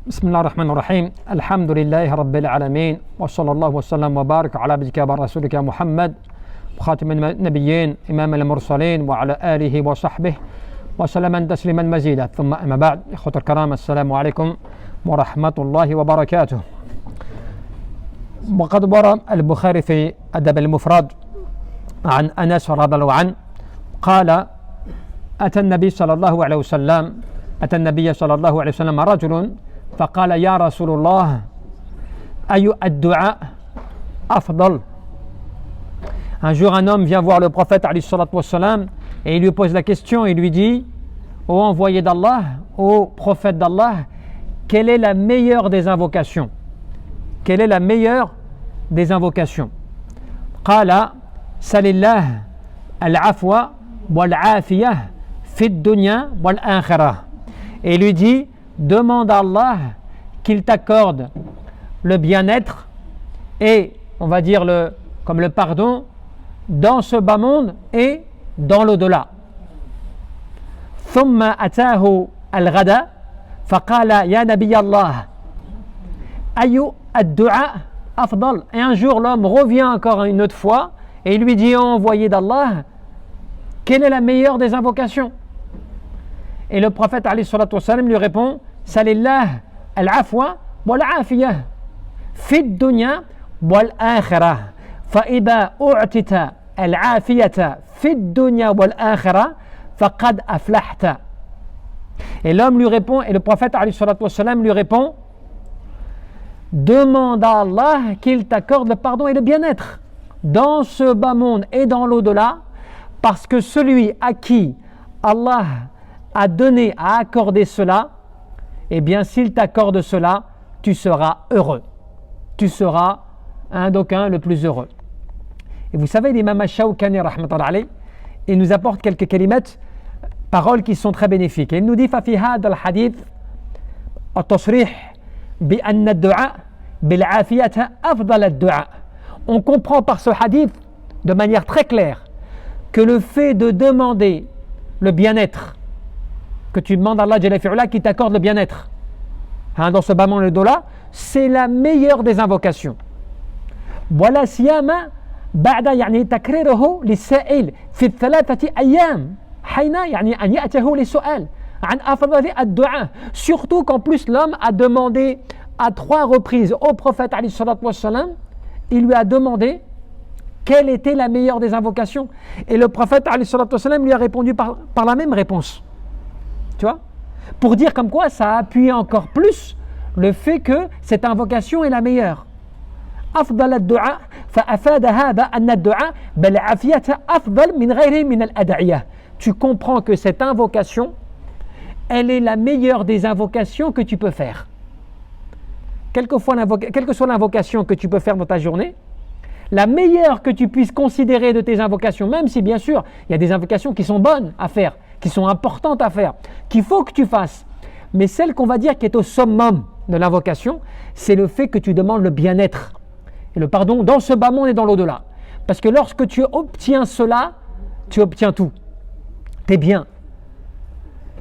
بسم الله الرحمن الرحيم الحمد لله رب العالمين وصلى الله وسلم وبارك على عبدك ورسولك محمد خاتم النبيين إمام المرسلين وعلى آله وصحبه وسلم تسليما مزيدا ثم أما بعد إخوة الكرام السلام عليكم ورحمة الله وبركاته. وقد ورد البخاري في أدب المفرد عن أنس رضي الله عنه قال أتى النبي صلى الله عليه وسلم رجل فقال يا رسول الله أي الدعاء أفضل. Un jour un homme vient voir le prophète alayhi salatu wassalam et il lui pose la question, il lui dit: ô envoyé d'Allah, ô prophète d'Allah, quelle est la meilleure des invocations? Quelle est la meilleure des invocations? Qala salillah al-afwa wal-afiyah fi dunya wal-akhirah. Et il lui dit: demande à Allah qu'il t'accorde le bien-être et, on va dire, comme le pardon dans ce bas monde et dans l'au-delà. ثم أتاه الغداء فقال يا نبي الله أي الدعاء أفضل. Et un jour l'homme revient encore une autre fois et il lui dit: envoyé d'Allah, quelle est la meilleure des invocations? Et le prophète alayhi salatu wassalam lui répond: salillah al-afwa wal-afiyah fi dunya wal-akhirah fa idha u'tita al-afiyata fi dunya wal-akhirah faqad aflahta. Et l'homme lui répond, et le prophète alayhi salatu wassalam lui répond: demande à Allah qu'il t'accorde le pardon et le bien-être dans ce bas monde et dans l'au-delà, parce que celui à qui Allah a donné, a accordé cela, eh bien s'il t'accorde cela, tu seras heureux. Tu seras donc le plus heureux. Et vous savez, l'imam Ash-Shawkani rahmatullahi alayhi, il nous apporte quelques kalimat, paroles qui sont très bénéfiques. Et il nous dit: ففي هذا الحديث التصريح بأن الدعاء بالعافية أفضل الدعاء. On comprend par ce hadith de manière très claire que le fait de demander le bien-être, que tu demandes à Allah Jalla fi'ula qui t'accorde le bien-être dans ce bas monde et l'au-delà, c'est la meilleure des invocations. ولا سيما بعد يعني تكريره للسائل في الثلاثة أيام حين يعني أن يأته للسؤال عن أفضل الدعاء. Surtout qu'en plus l'homme a demandé à 3 reprises au prophète alayhi salatu wassalam, il lui a demandé quelle était la meilleure des invocations, et le prophète alayhi salatu wassalam lui a répondu par la même réponse. Tu vois, pour dire comme quoi ça appuie encore plus le fait que cette invocation est la meilleure. أفضل الدعاء فأفاد هذا أن الدعاء بالعافية أفضل من غيره من الأدعية. Tu comprends que cette invocation, elle est la meilleure des invocations que tu peux faire. Quelle que soit l'invocation que tu peux faire dans ta journée, la meilleure que tu puisses considérer de tes invocations, même si bien sûr il y a des invocations qui sont bonnes à faire, qui sont importantes à faire, qu'il faut que tu fasses, mais celle qu'on va dire qui est au summum de l'invocation, c'est le fait que tu demandes le bien-être et le pardon dans ce bas monde et dans l'au-delà. Parce que lorsque tu obtiens cela, tu obtiens tout. T'es bien.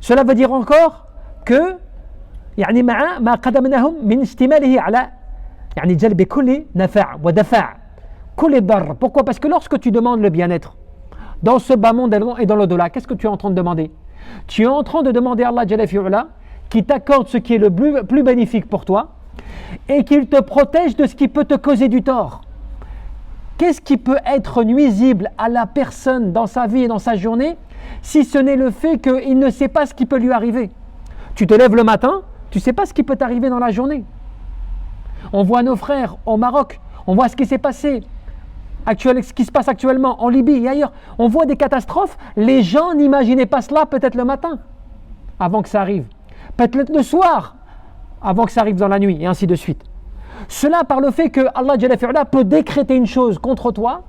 Cela veut dire encore que يعني مع ما قدمناهم من استماله على يعني جلب كل نفع ودفع كل ضر. Pourquoi? Parce que lorsque tu demandes le bien-être dans ce bas monde et dans l'au-delà, qu'est-ce que tu es en train de demander? Tu es en train de demander à Allah Jalla fi'ula qui t'accorde ce qui est le plus bénéfique pour toi et qu'il te protège de ce qui peut te causer du tort. Qu'est-ce qui peut être nuisible à la personne dans sa vie et dans sa journée, si ce n'est le fait qu'il ne sait pas ce qui peut lui arriver? Tu te lèves le matin, tu ne sais pas ce qui peut t'arriver dans la journée. On voit nos frères au Maroc, on voit ce qui s'est passé, ce qui se passe actuellement en Libye et ailleurs. On voit des catastrophes, les gens n'imaginaient pas cela peut-être le matin, avant que ça arrive. Peut-être le soir, avant que ça arrive dans la nuit, et ainsi de suite. Cela par le fait que Allah Jalla fi'ula peut décréter une chose contre toi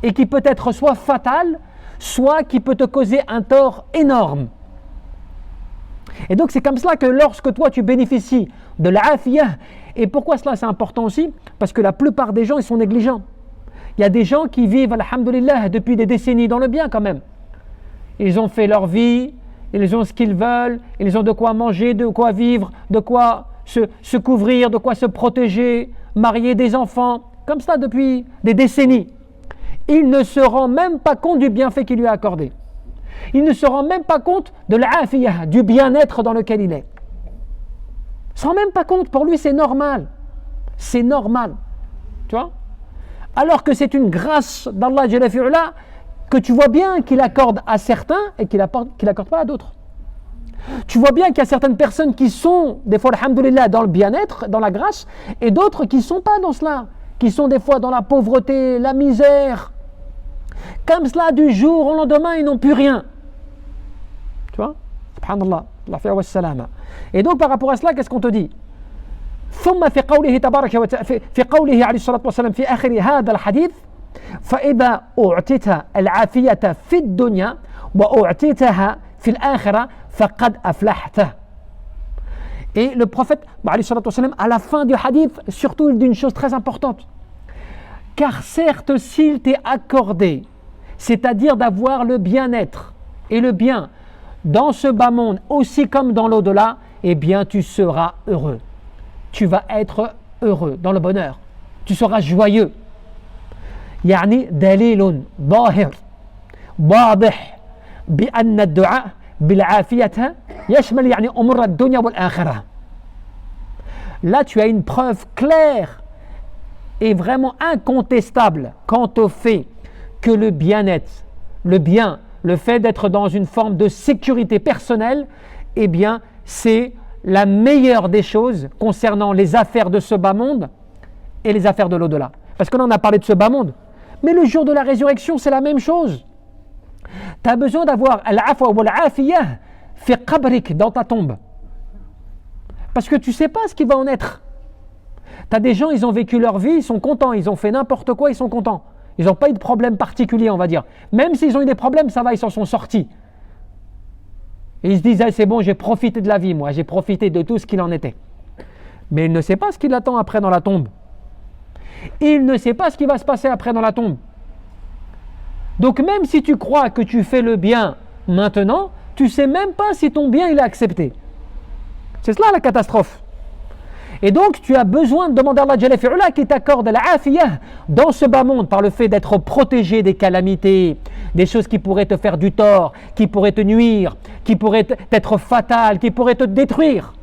et qui peut être soit fatale, soit qui peut te causer un tort énorme. Et donc c'est comme cela que lorsque toi tu bénéficies de l'afiyah, et pourquoi cela c'est important aussi? Parce que la plupart des gens ils sont négligents. Il y a des gens qui vivent, alhamdoulilah, depuis des décennies dans le bien quand même. Ils ont fait leur vie, ils ont ce qu'ils veulent, ils ont de quoi manger, de quoi vivre, de quoi se couvrir, de quoi se protéger, marier des enfants, comme ça depuis des décennies. Il ne se rend même pas compte du bienfait qu'il lui a accordé. Il ne se rend même pas compte de l'afiyah, du bien-être dans lequel il est. Il ne se rend même pas compte, pour lui c'est normal. C'est normal. Tu vois? Alors que c'est une grâce d'Allah Jalla fi'ula que tu vois bien qu'il accorde à certains et qu'il n'accorde pas à d'autres. Tu vois bien qu'il y a certaines personnes qui sont, des fois, alhamdoulilah, dans le bien-être, dans la grâce, et d'autres qui ne sont pas dans cela, qui sont des fois dans la pauvreté, la misère. Comme cela, du jour au lendemain, ils n'ont plus rien. Tu vois? Subhanallah, l'afia wa salama. Et donc, par rapport à cela, qu'est-ce qu'on te dit? ثم في قوله تبارك وتعالى في قوله عليه الصلاة والسلام في آخر هذا الحديث فإذا أعطيت العافية في الدنيا وأعطيتها في الآخرة فقد أفلحت. Et le prophète عليه الصلاة والسلام, à la fin du hadith, surtout il dit une chose très importante. Car certes, s'il t'est accordé, c'est-à-dire d'avoir le bien-être et le bien dans ce bas monde, aussi comme dans l'au-delà, eh bien tu seras heureux. Tu vas être heureux, dans le bonheur. Tu seras joyeux. يعني دليل ظاهر واضح بأن الدعاء بالعافية يشمل يعني أمور الدنيا والآخرة. Là, tu as une preuve claire et vraiment incontestable quant au fait que le bien-être, le bien, le fait d'être dans une forme de sécurité personnelle, eh bien, c'est la meilleure des choses concernant les affaires de ce bas monde et les affaires de l'au-delà. Parce que là, on a parlé de ce bas monde. Mais le jour de la résurrection, c'est la même chose. Tu as besoin d'avoir al-afwa wa al-afiyah fi qabrik, dans ta tombe. Parce que tu ne sais pas ce qui va en être. Tu as des gens, ils ont vécu leur vie, ils sont contents, ils ont fait n'importe quoi, ils sont contents. Ils n'ont pas eu de problème particulier, on va dire. Même s'ils ont eu des problèmes, ça va, ils s'en sont sortis. Et ils se disent, ah, c'est bon, j'ai profité de la vie, moi, j'ai profité de tout ce qu'il en était. Mais il ne sait pas ce qui l'attend après dans la tombe. Il ne sait pas ce qui va se passer après dans la tombe. Donc même si tu crois que tu fais le bien maintenant, tu ne sais même pas si ton bien il est accepté. C'est cela la catastrophe. Et donc tu as besoin de demander à Allah Jalla fi'ula qui t'accorde l'afiyah dans ce bas monde par le fait d'être protégé des calamités, des choses qui pourraient te faire du tort, qui pourraient te nuire, qui pourraient être fatales, qui pourraient te détruire.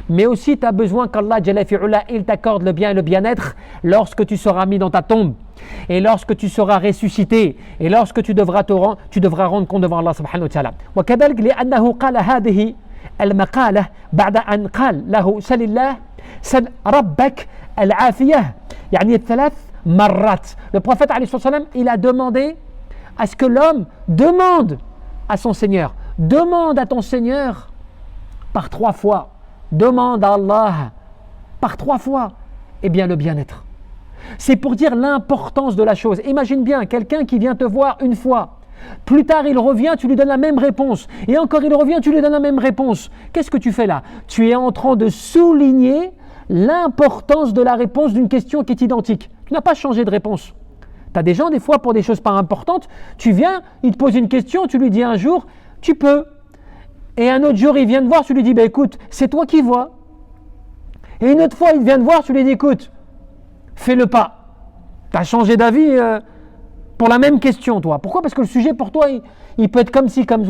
Mais aussi tu as besoin qu'Allah Jalla fi'ula il t'accorde le bien et le bien-être lorsque tu seras mis dans ta tombe et lorsque tu seras ressuscité et lorsque tu devras rendre compte devant Allah subhanahu wa ta'ala. وكذلك لأنه قال هذه المقالة بعد أن قال له سل الله سل ربك العافية يعني 3 مرات. Le prophète alayhi salam, il a demandé à ce que l'homme demande à son Seigneur, demande à ton Seigneur par 3 fois, demande à Allah par 3 fois, eh bien le bien-être. C'est pour dire l'importance de la chose. Imagine bien quelqu'un qui vient te voir une fois, plus tard il revient, tu lui donnes la même réponse, et encore il revient, tu lui donnes la même réponse. Qu'est-ce que tu fais là? Tu es en train de souligner l'importance de la réponse d'une question qui est identique. Tu n'as pas changé de réponse. Tu as des gens, des fois, pour des choses pas importantes, tu viens, il te pose une question, tu lui dis un jour, tu peux. Et un autre jour, il vient te voir, tu lui dis, écoute, c'est toi qui vois. Et une autre fois, il vient te voir, tu lui dis, écoute, fais-le pas. Tu as changé d'avis pour la même question, toi. Pourquoi? Parce que le sujet, pour toi, il peut être comme ci, comme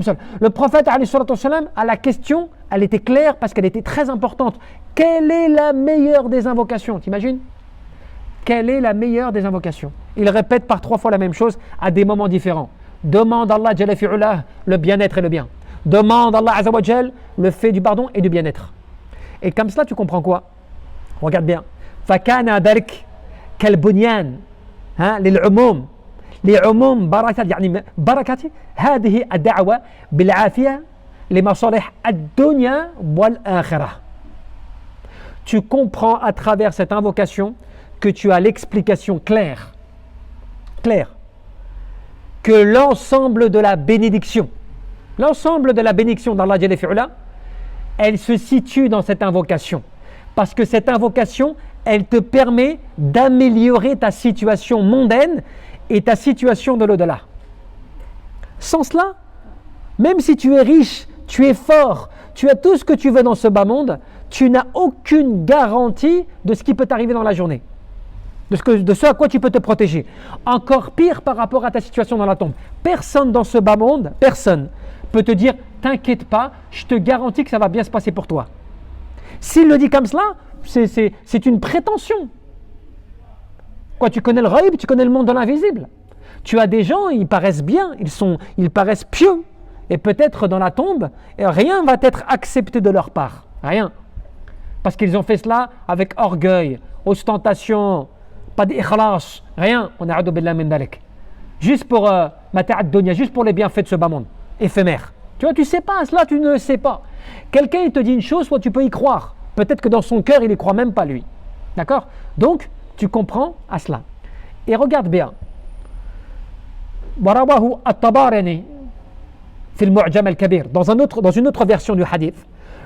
ça. Le prophète, alayhi salatu wassalam, à la question, elle était claire parce qu'elle était très importante. Quelle est la meilleure des invocations? T'imagines? Quelle est la meilleure des invocations? Il répète par 3 fois la même chose à des moments différents. Demande à Allah Jalla fi'ula le bien-être et le bien. Demande à Allah Azza wa Jal le fait du pardon et du bien-être. Et comme cela, tu comprends quoi? Regarde bien. فَكَانَ ذَلِكَ كَالْبُنْيَانِ للعموم لعموم بركة يعني بركة هذه الدعوة بالعافية لمصالح الدنيا والآخرة. Tu comprends à travers cette invocation que tu as l'explication claire que l'ensemble de la bénédiction d'Allah Jalla fi'ula, elle se situe dans cette invocation. Parce que cette invocation, elle te permet d'améliorer ta situation mondaine et ta situation de l'au-delà. Sans cela, même si tu es riche, tu es fort, tu as tout ce que tu veux dans ce bas monde, tu n'as aucune garantie de ce qui peut t'arriver dans la journée, de ce à quoi tu peux te protéger. Encore pire par rapport à ta situation dans la tombe. Personne dans ce bas monde, personne, peut te dire « T'inquiète pas, je te garantis que ça va bien se passer pour toi ». S'il le dit comme cela, c'est une prétention. Quoi, tu connais le ghaib, tu connais le monde de l'invisible. Tu as des gens, ils paraissent bien, ils paraissent pieux. Et peut-être dans la tombe, rien va être accepté de leur part. Rien. Parce qu'ils ont fait cela avec orgueil, ostentation, pas d'ikhlas, rien. On a billah min dalik. Juste pour mata'ad dunya, juste pour les bienfaits de ce bas monde éphémère. Tu vois, tu sais pas, cela tu ne le sais pas. Quelqu'un il te dit une chose, soit tu peux y croire. Peut-être que dans son cœur, il n'y croit même pas lui. D'accord? Donc, tu comprends à cela. Et regarde bien. ورواه الطبراني في المعجم الكبير. Dans une autre version du hadith,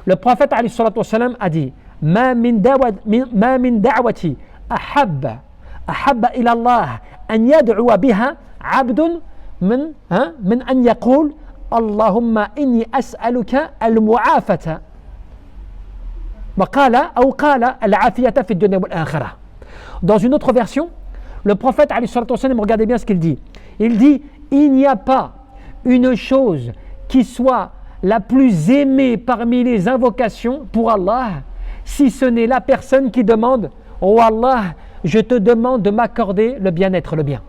le prophète عليه الصلاة والسلام a dit ما من دعوة أحب إلى الله أن يدعو بها عبد من أن يقول اللهم إني أسألك المعافاة قال العافية في الدنيا والآخرة. Dans une autre version, le prophète عليه الصلاة والسلام, regardez bien ce qu'il dit. Il dit, il n'y a pas une chose qui soit la plus aimée parmi les invocations pour Allah, si ce n'est la personne qui demande, oh Allah, je te demande de m'accorder le bien-être, le bien.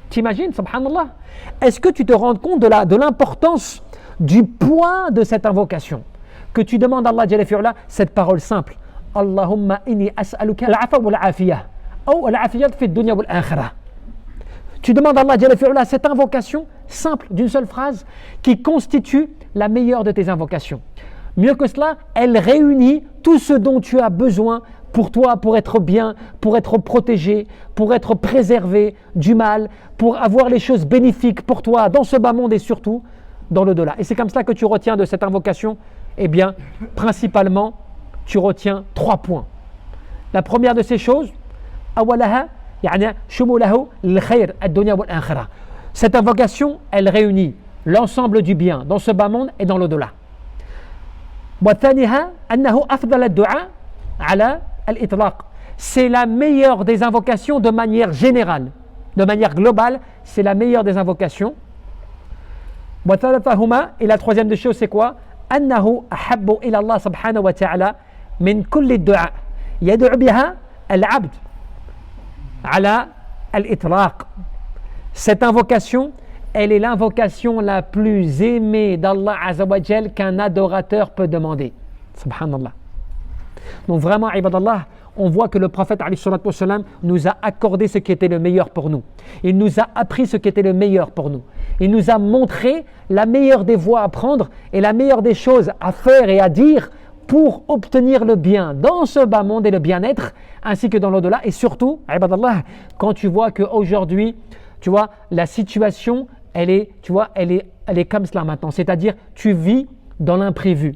T'imagines, subhanallah? Est-ce que tu te rends compte de l'importance du poids de cette invocation? Que tu demandes à Allah Jalla fi'ula cette parole simple. Allahumma inni as'aluka al-'afwa wal-'afiyah ou al-'afiyat fi ad-dunya wal-akhirah. Tu demandes à Allah Jalla fi'ula cette invocation simple d'une seule phrase qui constitue la meilleure de tes invocations. Mieux que cela, elle réunit tout ce dont tu as besoin pour toi, pour être bien, pour être protégé, pour être préservé du mal, pour avoir les choses bénéfiques pour toi dans ce bas monde et surtout dans l'au-delà. Et c'est comme cela que tu retiens de cette invocation, eh bien, principalement, tu retiens 3 points. La première de ces choses, awalaha, يعني شموله الخير الدنيا والآخرة. Cette invocation, elle réunit l'ensemble du bien dans ce bas monde et dans l'au-delà. وثانيها أنه أفضل الدعاء على الإطلاق. C'est la meilleure des invocations de manière générale, de manière globale, c'est la meilleure des invocations. وثالثهما, et la troisième des choses c'est quoi? أنه أحب إلى الله سبحانه وتعالى من كل الدعاء يدعو بها العبد على الإطلاق. Cette invocation, elle est l'invocation la plus aimée d'Allah Azza wa Jal qu'un adorateur peut demander. Subhanallah. Donc vraiment, ibadallah, on voit que le prophète alayhi salatu wassalam nous a accordé ce qui était le meilleur pour nous. Il nous a appris ce qui était le meilleur pour nous. Il nous a montré la meilleure des voies à prendre et la meilleure des choses à faire et à dire pour obtenir le bien dans ce bas monde et le bien-être, ainsi que dans l'au-delà. Et surtout, ibadallah, quand tu vois qu'aujourd'hui, tu vois, la situation, elle est comme cela maintenant. C'est-à-dire, tu vis dans l'imprévu.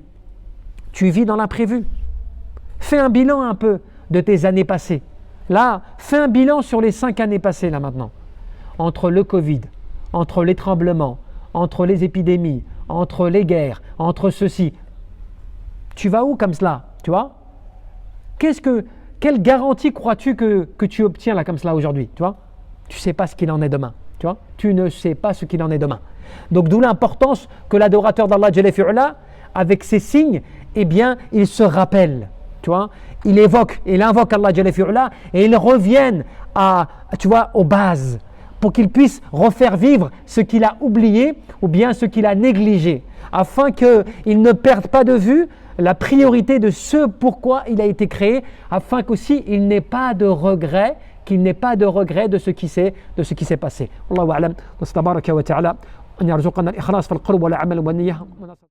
Tu vis dans l'imprévu. Fais un bilan un peu de tes années passées. Là, fais un bilan sur les 5 années passées, là maintenant. Entre le Covid, entre les tremblements, entre les épidémies, entre les guerres, entre ceci. Tu vas où comme cela, tu vois? Quelle garantie crois-tu que tu obtiens là comme cela aujourd'hui, tu vois? Tu ne sais pas ce qu'il en est demain, tu vois? Tu ne sais pas ce qu'il en est demain. Donc d'où l'importance que l'adorateur d'Allah Jalla fi'ula, avec ses signes, eh bien, il se rappelle, tu vois? Il invoque Allah Jalla fi'ula et il revienne aux bases pour qu'il puisse refaire vivre ce qu'il a oublié ou bien ce qu'il a négligé, afin qu'il ne perde pas de vue la priorité de ce pourquoi il a été créé, afin qu'aussi il n'ait pas de regret, de ce qui s'est passé. Wallahu a'lam. Wa tabaraka wa ta'ala an yarzuqana al-ikhlas fil qulub wal amal wan niyyah.